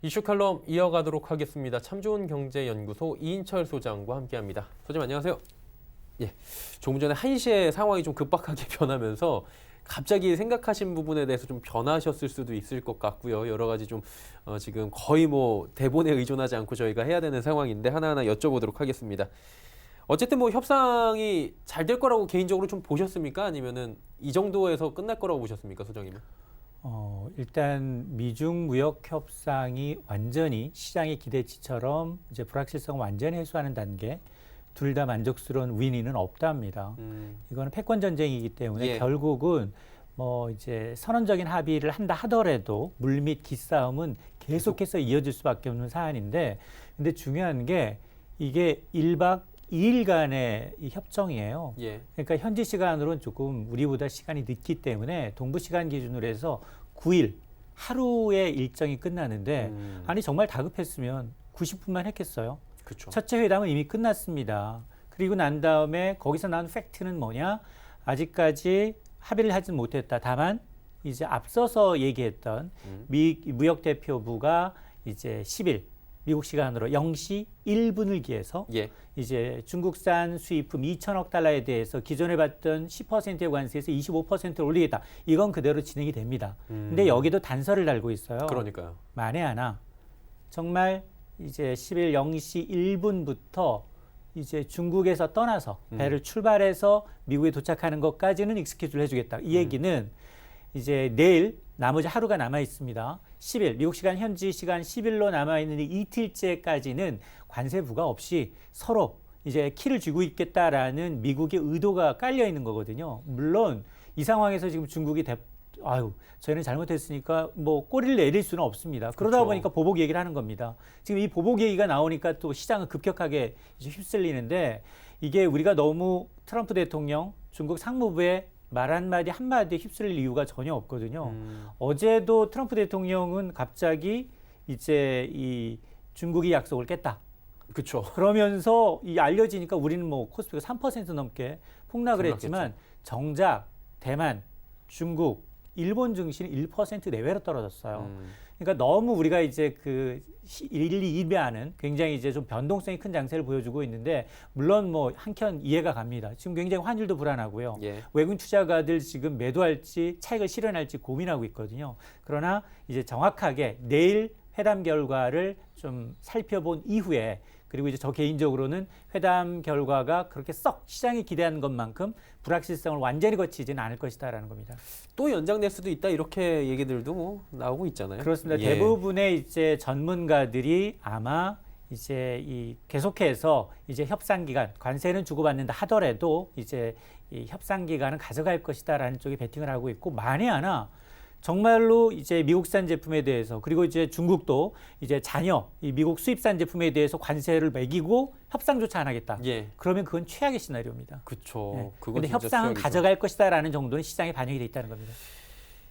이슈 칼럼 이어가도록 하겠습니다. 참 좋은 경제연구소 이인철 소장과 함께합니다. 소장님 안녕하세요. 예, 조금 전에 1시에 상황이 좀 급박하게 변하면서 갑자기 생각하신 부분에 대해서 좀 변하셨을 수도 있을 것 같고요. 여러 가지 좀 지금 거의 뭐 대본에 의존하지 않고 저희가 해야 되는 상황인데 하나하나 여쭤보도록 하겠습니다. 어쨌든 뭐 협상이 잘 될 거라고 개인적으로 좀 보셨습니까? 아니면은 이 정도에서 끝날 거라고 보셨습니까, 소장님은? 일단 미중 무역 협상이 완전히 시장의 기대치처럼 이제 불확실성을 완전히 해소하는 단계, 둘 다 만족스러운 윈윈은 없답니다. 이거는 패권 전쟁이기 때문에 예. 결국은 뭐 이제 선언적인 합의를 한다 하더라도 물밑 기싸움은 계속해서 이어질 수밖에 없는 사안인데, 근데 중요한 게 이게 1박 2일간의 이 협정이에요. 예. 그러니까 현지 시간으로는 조금 우리보다 시간이 늦기 때문에 동부 시간 기준으로 해서 9일 하루의 일정이 끝나는데 아니 정말 다급했으면 90분만 했겠어요. 그렇죠. 첫째 회담은 이미 끝났습니다. 그리고 난 다음에 거기서 나온 팩트는 뭐냐? 아직까지 합의를 하진 못했다. 다만 이제 앞서서 얘기했던 무역대표부가 이제 10일 미국 시간으로 0시 1분을 기해서 예. 이제 중국산 수입품 2천억 달러에 대해서 기존에 받던 10%의 관세에서 25%를 올리겠다. 이건 그대로 진행이 됩니다. 근데 여기도 단서를 달고 있어요. 그러니까요. 만에 하나 정말 이제 10일 0시 1분부터 이제 중국에서 떠나서 배를 출발해서 미국에 도착하는 것까지는 익스큐즈를 해주겠다. 이 얘기는 이제 내일 나머지 하루가 남아 있습니다. 10일 미국 시간 현지 시간 10일로 남아 있는 이틀째까지는 관세 부과 없이 서로 이제 키를 쥐고 있겠다라는 미국의 의도가 깔려 있는 거거든요. 물론 이 상황에서 지금 중국이 저희는 잘못했으니까 뭐 꼬리를 내릴 수는 없습니다. 그러다 그렇죠. 보니까 보복 얘기를 하는 겁니다. 지금 이 보복 얘기가 나오니까 또 시장은 급격하게 이제 휩쓸리는데, 이게 우리가 너무 트럼프 대통령 중국 상무부의 말 한마디 한마디에 휩쓸릴 이유가 전혀 없거든요. 어제도 트럼프 대통령은 갑자기 이제 이 중국이 약속을 깼다. 그렇죠. 그러면서 이 알려지니까 우리는 뭐 코스피가 3% 넘게 폭락을 했지만 정작 대만, 중국, 일본 증시는 1% 내외로 떨어졌어요. 그러니까 너무 우리가 이제 그 1, 2, 2배하는 굉장히 이제 좀 변동성이 큰 장세를 보여주고 있는데, 물론 뭐 한켠 이해가 갑니다. 지금 굉장히 환율도 불안하고요. 예. 외국인 투자가들 지금 매도할지 차익을 실현할지 고민하고 있거든요. 그러나 이제 정확하게 내일 회담 결과를 좀 살펴본 이후에, 그리고 이제 저 개인적으로는 회담 결과가 그렇게 썩 시장이 기대하는 것만큼 불확실성을 완전히 거치지는 않을 것이다라는 겁니다. 또 연장될 수도 있다 이렇게 얘기들도 뭐 나오고 있잖아요. 그렇습니다. 예. 대부분의 이제 전문가들이 아마 이제 이 계속해서 이제 협상 기간, 관세는 주고받는다 하더라도 이제 이 협상 기간은 가져갈 것이다라는 쪽에 베팅을 하고 있고, 만에 하나 정말로 이제 미국산 제품에 대해서, 그리고 이제 중국도 이제 잔여 이 미국 수입산 제품에 대해서 관세를 매기고 협상조차 안 하겠다. 예. 그러면 그건 최악의 시나리오입니다. 그렇죠. 네. 그건 근데 진짜 협상은 최악이죠. 가져갈 것이다라는 정도는 시장에 반영이 돼 있다는 겁니다.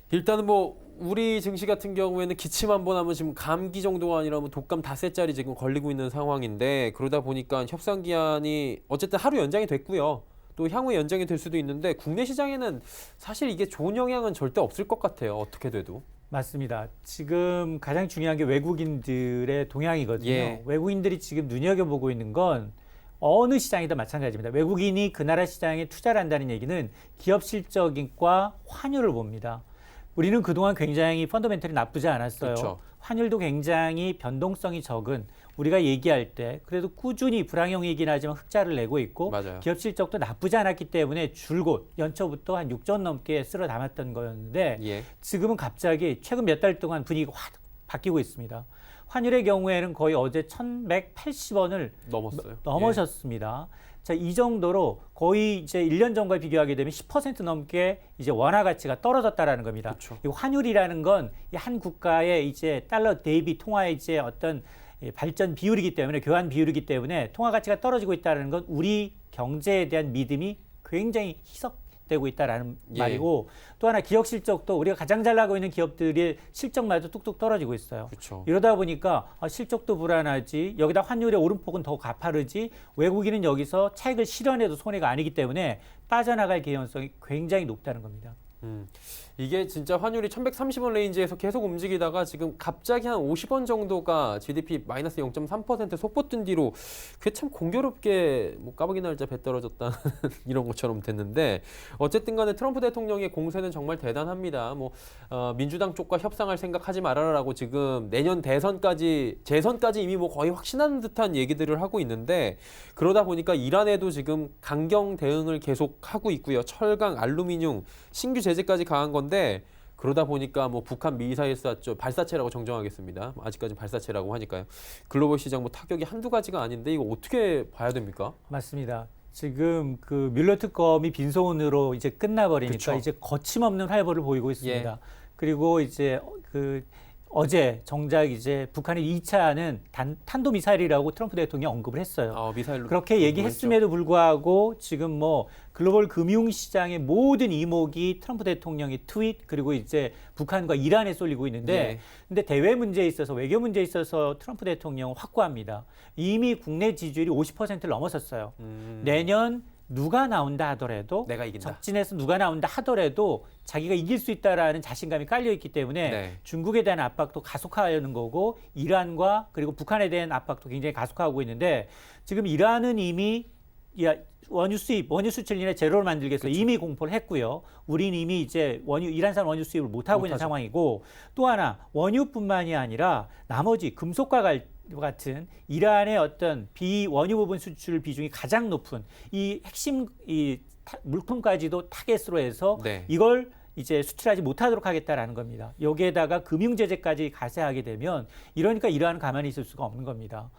일단은 뭐 우리 증시 같은 경우에는 기침 한번 하면 지금 감기 정도가 아니라 뭐 독감 닷새짜리 지금 걸리고 있는 상황인데, 그러다 보니까 협상 기한이 어쨌든 하루 연장이 됐고요. 또 향후에 연장이 될 수도 있는데, 국내 시장에는 사실 이게 좋은 영향은 절대 없을 것 같아요. 어떻게 돼도. 맞습니다. 지금 가장 중요한 게 외국인들의 동향이거든요. 예. 외국인들이 지금 눈여겨보고 있는 건 어느 시장이든 마찬가지입니다. 외국인이 그 나라 시장에 투자를 한다는 얘기는 기업 실적과 환율을 봅니다. 우리는 그동안 굉장히 펀더멘털이 나쁘지 않았어요. 그렇죠. 환율도 굉장히 변동성이 적은, 우리가 얘기할 때 그래도 꾸준히 불황형이긴 하지만 흑자를 내고 있고, 맞아요. 기업 실적도 나쁘지 않았기 때문에 줄곧 연초부터 한 6조 넘게 쓸어 담았던 거였는데, 예. 지금은 갑자기 최근 몇 달 동안 분위기가 확 바뀌고 있습니다. 환율의 경우에는 거의 어제 1180원을 넘었어요. 넘어섰습니다. 자, 이 정도로 거의 이제 1년 전과 비교하게 되면 10% 넘게 이제 원화 가치가 떨어졌다라는 겁니다. 그렇죠. 이 환율이라는 건 이 한 국가의 이제 달러 대비 통화의 이제 어떤 발전 비율이기 때문에, 교환 비율이기 때문에 통화 가치가 떨어지고 있다는 건 우리 경제에 대한 믿음이 굉장히 희석되고 있다라는 예. 말이고, 또 하나 기업 실적도 우리가 가장 잘 나가고 있는 기업들의 실적마저 뚝뚝 떨어지고 있어요. 그렇죠. 이러다 보니까 실적도 불안하지, 여기다 환율의 오름폭은 더 가파르지, 외국인은 여기서 차익을 실현해도 손해가 아니기 때문에 빠져나갈 개연성이 굉장히 높다는 겁니다. 이게 진짜 환율이 1130원 레인지에서 계속 움직이다가 지금 갑자기 한 50원 정도가 GDP 마이너스 0.3% 속보 뜬 뒤로 그게 참 공교롭게 뭐 까마귀 날짜 배 떨어졌다 이런 것처럼 됐는데 어쨌든 간에 트럼프 대통령의 공세는 정말 대단합니다. 뭐 민주당 쪽과 협상할 생각하지 말아라라고 지금 내년 재선까지 이미 뭐 거의 확신하는 듯한 얘기들을 하고 있는데 그러다 보니까 이란에도 지금 강경 대응을 계속 하고 있고요. 철강, 알루미늄, 신규 제재까지 가한 건데 그러다 보니까 뭐 북한 미사일 쐈죠. 발사체라고 정정하겠습니다. 아직까지 발사체라고 하니까요. 글로벌 시장 뭐 타격이 한두 가지가 아닌데 이거 어떻게 봐야 됩니까? 맞습니다. 지금 그 뮬러 특검이 빈손으로 이제 끝나버리니까 그쵸. 이제 거침없는 활보를 보이고 있습니다. 예. 그리고 이제 어제 정작 이제 북한의 2차는 탄도미사일이라고 트럼프 대통령이 언급을 했어요. 미사일로 그렇게 얘기했음에도 불구하고 지금 뭐 글로벌 금융시장의 모든 이목이 트럼프 대통령의 트윗 그리고 이제 북한과 이란에 쏠리고 있는데 예. 근데 대외 문제에 있어서 외교 문제에 있어서 트럼프 대통령은 확고합니다. 이미 국내 지지율이 50%를 넘어섰어요. 내년 누가 나온다 하더라도 내가 이긴다. 적진에서 누가 나온다 하더라도 자기가 이길 수 있다라는 자신감이 깔려 있기 때문에 네. 중국에 대한 압박도 가속화하려는 거고 이란과 그리고 북한에 대한 압박도 굉장히 가속화하고 있는데 지금 이란은 이미 원유 수출인의 제로를 만들겠어 이미 공포를 했고요. 우리는 이미 이제 이란산 원유 수입을 못 하고 있는 상황이고 또 하나 원유뿐만이 아니라 나머지 금속과 같은 이란의 어떤 비원유 부분 수출 비중이 가장 높은 이 핵심 물품까지도 타겟으로 해서 네. 이걸 이제 수출하지 못하도록 하겠다라는 겁니다. 여기에다가 금융 제재까지 가세하게 되면 이러니까 이란은 가만히 있을 수가 없는 겁니다.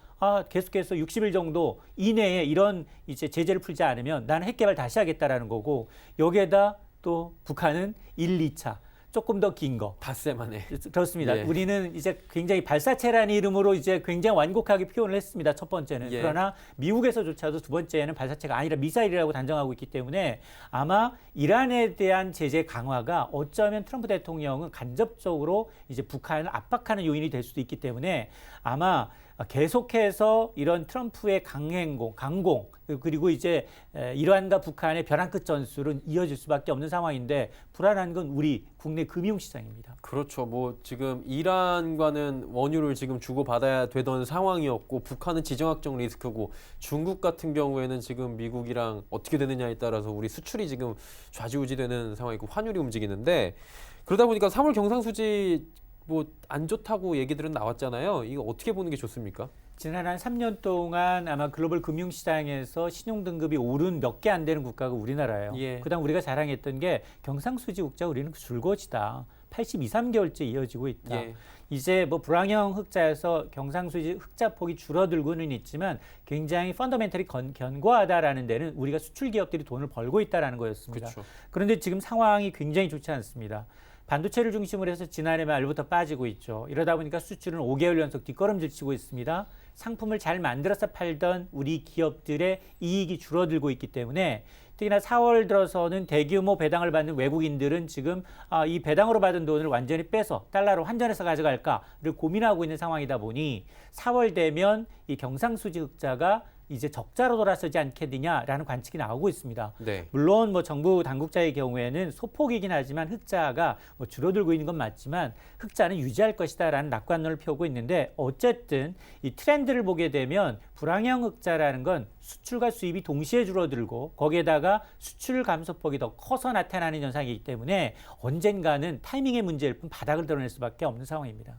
계속해서 60일 정도 이내에 이런 이제 제재를 풀지 않으면 나는 핵 개발 다시 하겠다라는 거고 여기에다 또 북한은 1, 2차 조금 더 긴 거. 닷새만에. 그렇습니다. 예. 우리는 이제 굉장히 발사체라는 이름으로 이제 굉장히 완곡하게 표현을 했습니다. 첫 번째는. 예. 그러나 미국에서조차도 두 번째는 발사체가 아니라 미사일이라고 단정하고 있기 때문에 아마 이란에 대한 제재 강화가 어쩌면 트럼프 대통령은 간접적으로 이제 북한을 압박하는 요인이 될 수도 있기 때문에 아마 계속해서 이런 트럼프의 강공 그리고 이제 이란과 북한의 벼랑 끝 전술은 이어질 수밖에 없는 상황인데 불안한 건 우리 국내 금융시장입니다. 그렇죠. 뭐 지금 이란과는 원유를 지금 주고받아야 되던 상황이었고 북한은 지정학적 리스크고 중국 같은 경우에는 지금 미국이랑 어떻게 되느냐에 따라서 우리 수출이 지금 좌지우지되는 상황이고 환율이 움직이는데 그러다 보니까 3월 경상수지 뭐 안 좋다고 얘기들은 나왔잖아요. 이거 어떻게 보는 게 좋습니까? 지난 한 3년 동안 아마 글로벌 금융시장에서 신용등급이 오른 몇 개 안 되는 국가가 우리나라예요. 예. 그다음 우리가 자랑했던 게 경상수지 국자 우리는 줄것이다. 82, 3개월째 이어지고 있다. 예. 이제 뭐 불황형 흑자에서 경상수지 흑자 폭이 줄어들고는 있지만 굉장히 펀더멘털이 견고하다라는 데는 우리가 수출 기업들이 돈을 벌고 있다라는 거였습니다. 그렇죠. 그런데 지금 상황이 굉장히 좋지 않습니다. 반도체를 중심으로 해서 지난해 말부터 빠지고 있죠. 이러다 보니까 수출은 5개월 연속 뒷걸음질 치고 있습니다. 상품을 잘 만들어서 팔던 우리 기업들의 이익이 줄어들고 있기 때문에 특히나 4월 들어서는 대규모 배당을 받는 외국인들은 지금 이 배당으로 받은 돈을 완전히 빼서 달러로 환전해서 가져갈까를 고민하고 있는 상황이다 보니 4월 되면 이 경상수지 흑자가 이제 적자로 돌아서지 않겠느냐라는 관측이 나오고 있습니다. 네. 물론 뭐 정부 당국자의 경우에는 소폭이긴 하지만 흑자가 뭐 줄어들고 있는 건 맞지만 흑자는 유지할 것이다라는 낙관론을 펴고 있는데 어쨌든 이 트렌드를 보게 되면 불황형 흑자라는 건 수출과 수입이 동시에 줄어들고 거기에다가 수출 감소폭이 더 커서 나타나는 현상이기 때문에 언젠가는 타이밍의 문제일 뿐 바닥을 드러낼 수밖에 없는 상황입니다.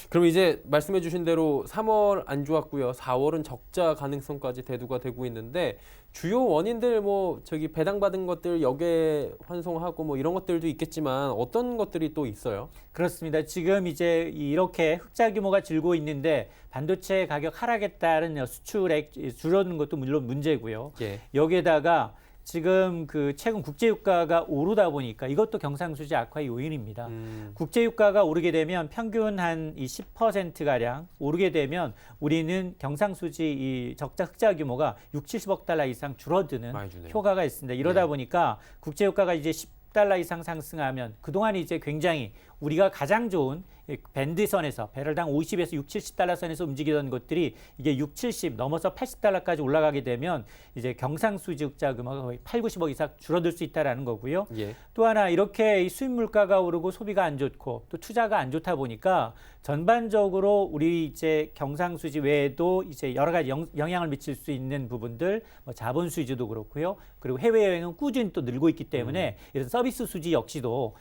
그럼 이제 말씀해 주신 대로 3월 안 좋았고요. 4월은 적자 가능성까지 대두가 되고 있는데 주요 원인들 뭐 저기 배당받은 것들 역외 환송하고 뭐 이런 것들도 있겠지만 어떤 것들이 또 있어요? 그렇습니다. 지금 이제 이렇게 흑자 규모가 줄고 있는데 반도체 가격 하락에 따른 수출액 줄어드는 것도 물론 문제고요. 예. 여기에다가 지금 그 최근 국제유가가 오르다 보니까 이것도 경상수지 악화의 요인입니다. 국제유가가 오르게 되면 평균 한 10%가량 오르게 되면 우리는 경상수지 이 적자 흑자 규모가 6, 70억 달러 이상 줄어드는 효과가 있습니다. 이러다 보니까 국제유가가 이제 $10 이상 상승하면 그동안 이제 굉장히 우리가 가장 좋은 이 밴드선에서 배럴당 50에서 6, 70달러 선에서 움직이던 것들이 이게 6, 70 넘어서 80달러까지 올라가게 되면 이제 경상수지흑자 금액이 거의 8, 90억 이상 줄어들 수 있다라는 거고요. 예. 또 하나 이렇게 이 수입 물가가 오르고 소비가 안 좋고 또 투자가 안 좋다 보니까 전반적으로 우리 이제 경상수지 외에도 이제 여러 가지 영향을 미칠 수 있는 부분들, 뭐 자본 수지도 그렇고요. 그리고 해외여행은 꾸준히 또 늘고 있기 때문에 이런 서비스 수지 역시도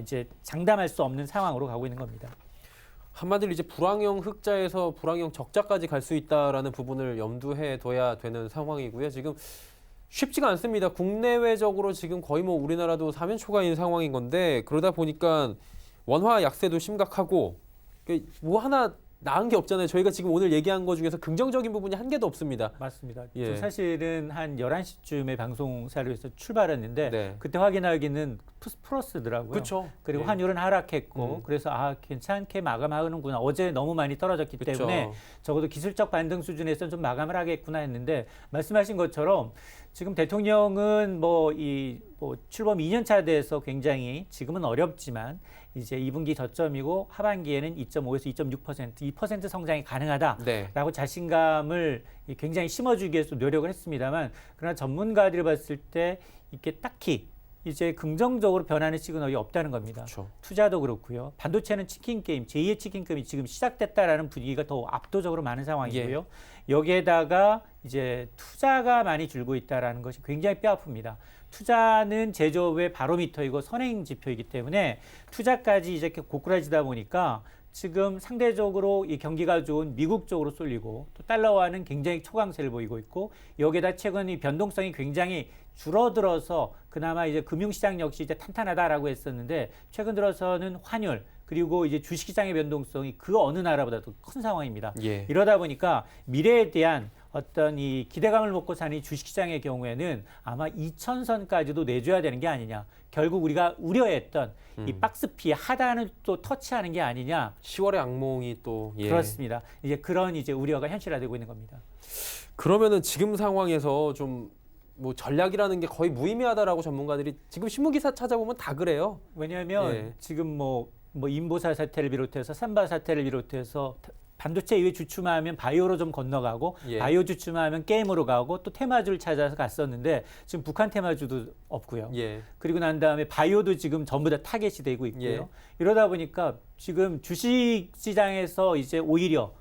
이제 장담할 수 없는 상황으로 가고 있는 겁니다. 한마디로 이제 불황형 흑자에서 불황형 적자까지 갈 수 있다라는 부분을 염두해 둬야 되는 상황이고요. 지금 쉽지가 않습니다. 국내외적으로 지금 거의 뭐 우리나라도 사면초가인 상황인 건데 그러다 보니까 원화 약세도 심각하고 뭐 하나 나은 게 없잖아요. 저희가 지금 오늘 얘기한 것 중에서 긍정적인 부분이 한 개도 없습니다. 맞습니다. 예. 저 사실은 한 11시쯤에 방송사를 해서 출발했는데 네. 그때 확인하기는 플러스더라고요. 그렇죠. 그리고 예. 환율은 하락했고 그래서 괜찮게 마감하는구나. 어제 너무 많이 떨어졌기 그쵸. 때문에 적어도 기술적 반등 수준에서는 좀 마감을 하겠구나 했는데 말씀하신 것처럼 지금 대통령은 출범 2년차 돼서 굉장히 지금은 어렵지만 이제 2분기 저점이고 하반기에는 2.5에서 2.6% 2% 성장이 가능하다라고 네. 자신감을 굉장히 심어주기 위해서 노력을 했습니다만 그러나 전문가들이 봤을 때 이게 딱히 이제 긍정적으로 변하는 시그널이 없다는 겁니다. 그렇죠. 투자도 그렇고요. 반도체는 치킨 게임, 제2의 치킨 게임이 지금 시작됐다라는 분위기가 더 압도적으로 많은 상황이고요. 여기에다가 이제 투자가 많이 줄고 있다라는 것이 굉장히 뼈아픕니다. 투자는 제조업의 바로미터이고 선행 지표이기 때문에 투자까지 이제 이렇게 고꾸라지다 보니까 지금 상대적으로 이 경기가 좋은 미국 쪽으로 쏠리고 또 달러화는 굉장히 초강세를 보이고 있고 여기에다 최근 이 변동성이 굉장히 줄어들어서 그나마 이제 금융시장 역시 이제 탄탄하다라고 했었는데 최근 들어서는 환율 그리고 이제 주식시장의 변동성이 그 어느 나라보다도 큰 상황입니다. 예. 이러다 보니까 미래에 대한 어떤 이 기대감을 먹고 사는 이 주식시장의 경우에는 아마 2000선까지도 내줘야 되는 게 아니냐. 결국 우리가 우려했던 이 박스피 하단을 또 터치하는 게 아니냐. 10월의 악몽이 또 예. 그렇습니다. 이제 그런 이제 우려가 현실화되고 있는 겁니다. 그러면은 지금 상황에서 좀 뭐 전략이라는 게 거의 무의미하다라고 전문가들이 지금 신문 기사 찾아보면 다 그래요. 왜냐하면 예. 지금 뭐 인보사 사태를 비롯해서 삼바 사태를 비롯해서 반도체 이외 주춤하면 바이오로 좀 건너가고 예. 바이오 주춤하면 게임으로 가고 또 테마주를 찾아서 갔었는데 지금 북한 테마주도 없고요. 예. 그리고 난 다음에 바이오도 지금 전부 다 타겟이 되고 있고요. 예. 이러다 보니까 지금 주식 시장에서 이제 오히려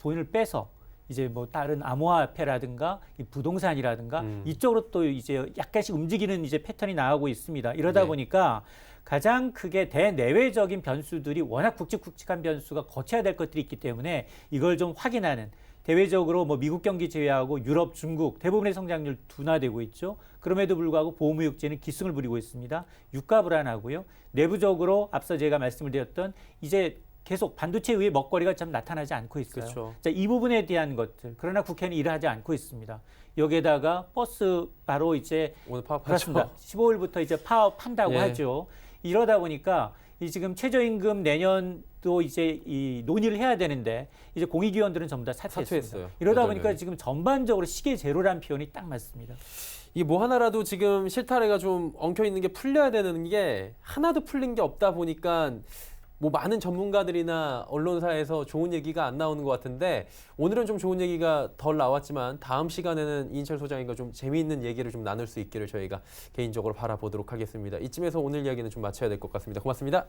돈을 빼서 이제 뭐 다른 암호화폐라든가 이 부동산이라든가 이쪽으로 또 이제 약간씩 움직이는 이제 패턴이 나오고 있습니다. 이러다 네. 보니까 가장 크게 대내외적인 변수들이 워낙 굵직굵직한 변수가 거쳐야 될 것들이 있기 때문에 이걸 좀 확인하는 대외적으로 뭐 미국 경기 제외하고 유럽, 중국 대부분의 성장률 둔화되고 있죠. 그럼에도 불구하고 보호무역제는 기승을 부리고 있습니다. 유가 불안하고요. 내부적으로 앞서 제가 말씀을 드렸던 이제 계속 반도체 위에 먹거리가 좀 나타나지 않고 있어요. 그렇죠. 자, 이 부분에 대한 것들. 그러나 국회는 일을 하지 않고 있습니다. 여기에다가 버스 바로 이제 오늘 파업하죠. 그렇습니다. 15일부터 이제 파업한다고 예. 하죠. 이러다 보니까 이 지금 최저임금 내년도 이제 이 논의를 해야 되는데 이제 공익위원들은 전부 다 사퇴했습니다. 사퇴했어요. 이러다 8명이. 보니까 지금 전반적으로 시계 제로란 표현이 딱 맞습니다. 이 뭐 하나라도 지금 실타래가 좀 엉켜 있는 게 풀려야 되는 게 하나도 풀린 게 없다 보니까 뭐 많은 전문가들이나 언론사에서 좋은 얘기가 안 나오는 것 같은데 오늘은 좀 좋은 얘기가 덜 나왔지만 다음 시간에는 이인철 소장님과 좀 재미있는 얘기를 좀 나눌 수 있기를 저희가 개인적으로 바라보도록 하겠습니다. 이쯤에서 오늘 이야기는 좀 마쳐야 될 것 같습니다. 고맙습니다.